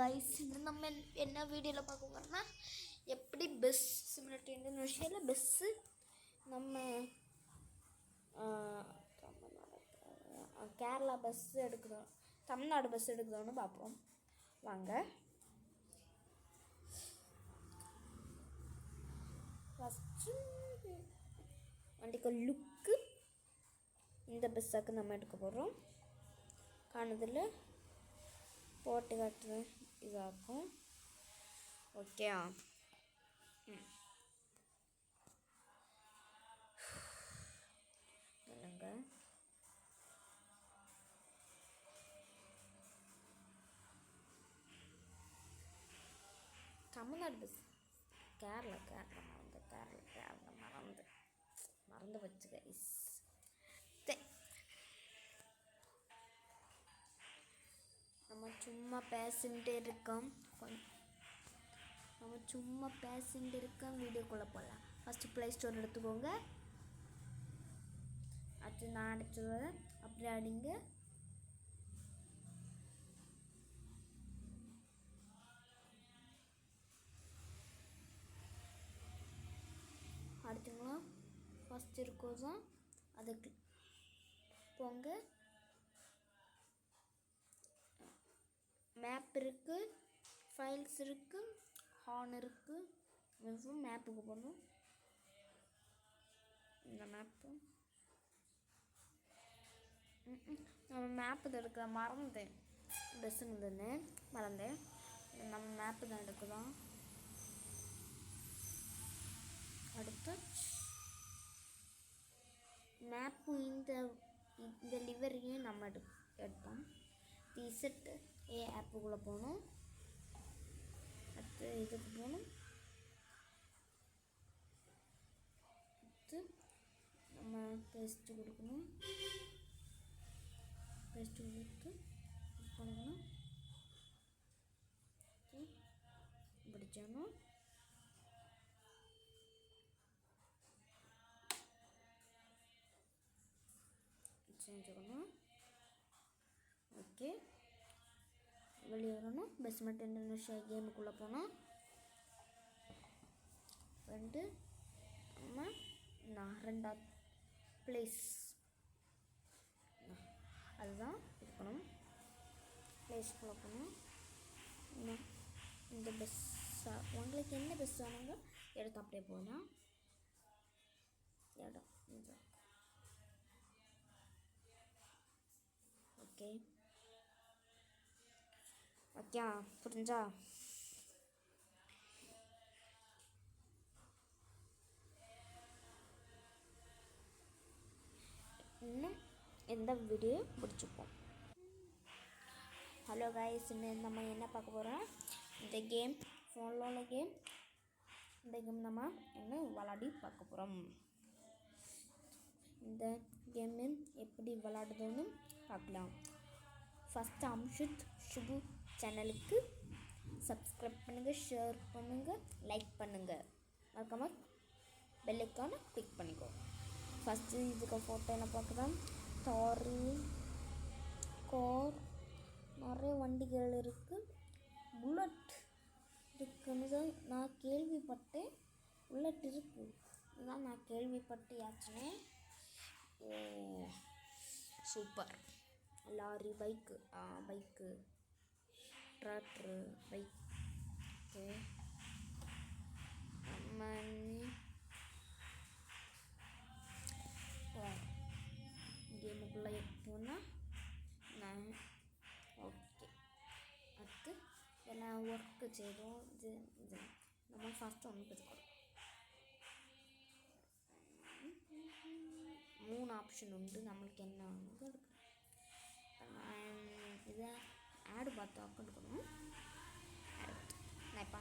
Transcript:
guys நம்ம என்ன வீடியோல பார்க்க போறோம்னா எப்படி பஸ் சிமுலேட்டர் இந்தோனேஷியால பஸ் நம்ம கேரளா பஸ் எடுக்கிறோம் தமிழ்நாடு பஸ் எடுக்கிறோம்னு பார்ப்போம் வாங்க ஃபர்ஸ்ட் வண்டிக்கு லுக் இந்த பஸ்ஸாக்கு நம்ம எடுக்க போறோம் காணுதுல போட்டு காட்டுறது இதாக்கும் ஓகே இல்லைங்க தமிழ்நாடு பஸ் கேரளா மறந்து வச்சு கைஸ் நம்ம சும்மா பேசிகிட்டே இருக்கோம் வீடியோக்குள்ளே போகலாம் ஃபஸ்ட்டு ப்ளே ஸ்டோர் எடுத்துக்கோங்க அது நான் அடிச்சது அப்படி அடிங்க அடுத்துங்களா ஃபஸ்ட் இருக்கோம் தான் அதுக்கு போங்க மேப் இருக்குது ஃபைல்ஸ் இருக்குது ஹார்ன் இருக்குது வெறும் மேப்புக்கு போகணும் இந்த மேப்பு நம்ம மேப்பு தான் எடுக்க மறந்தேன் பஸ்ஸுன்னு மறந்தேன் நம்ம மேப்பு தான் எடுக்கலாம் அடுத்து மேப்பு இந்த லிவரையும் நம்ம எடுப்போம் ரீசெட் ஆப்புக்குள்ளே போகணும் அடுத்து இதுக்கு போகணும் அடுத்து நம்ம பேஸ்ட்டு கொடுக்கணும் பேஸ்ட்டு கொடுத்து பண்ணணும் பிடிச்சணும் செஞ்சுக்கணும் ஓகே வெளியே வரணும் பஸ் மட்டும் இந்தோனேஷியா கேமுக்குள்ளே போனோம் வந்து நம்ம நான் ரெண்டாவது ப்ளேஸ் அதுதான் இருக்கணும் ப்ளேஸ்க்குள்ளே போகணும் இந்த பஸ்ஸா உங்களுக்கு என்ன பஸ் ஆனாங்க எடுத்து அப்படியே போகலாம் இடம் இந்த ஓகே ஓகே புரிஞ்சா இன்னும் எந்த வீடியோ பிடிச்சிப்போம் ஹலோ கைஸ் இன்னும் நம்ம என்ன பார்க்க போகிறோம் இந்த கேம் ஃபோனில் உள்ள கேம் இந்த கேம் நம்ம இன்னும் விளாடி பார்க்க போகிறோம் இந்த கேமு எப்படி விளாடுதுன்னு பார்க்கலாம் ஃபஸ்ட்டு அம்ஷித் சுபு சேனலுக்கு சப்ஸ்கிரைப் பண்ணுங்கள் ஷேர் பண்ணுங்கள் லைக் பண்ணுங்கள் மறக்காமல் பெல் ஐக்கானை கிளிக் பண்ணிக்கோ ஃபஸ்ட்டு இதுக்கு ஃபோட்டோ என்ன பார்க்குறோம் தாரு கார் நிறைய வண்டிகள் இருக்குது புல்லட் இருக்குன்னு தான் நான் கேள்விப்பட்டேன் புல்லட் இருக்குது இதுதான் நான் கேள்விப்பட்டு யாச்சுனே super lorry bike tractor bike நம்ம கேமுக்குள்ளே போனால் நான் ஓகே அடுத்து எல்லாம் ஒர்க்கு செய்தோம் இது நம்ம ஃபஸ்ட்டு ஒன்று கற்றுக்கணும் 3 ஆப்ஷன் உண்டு நம்மளுக்கு என்ன வந்து இதை ஆடு பார்த்து எடுக்கணும் நான் இப்போ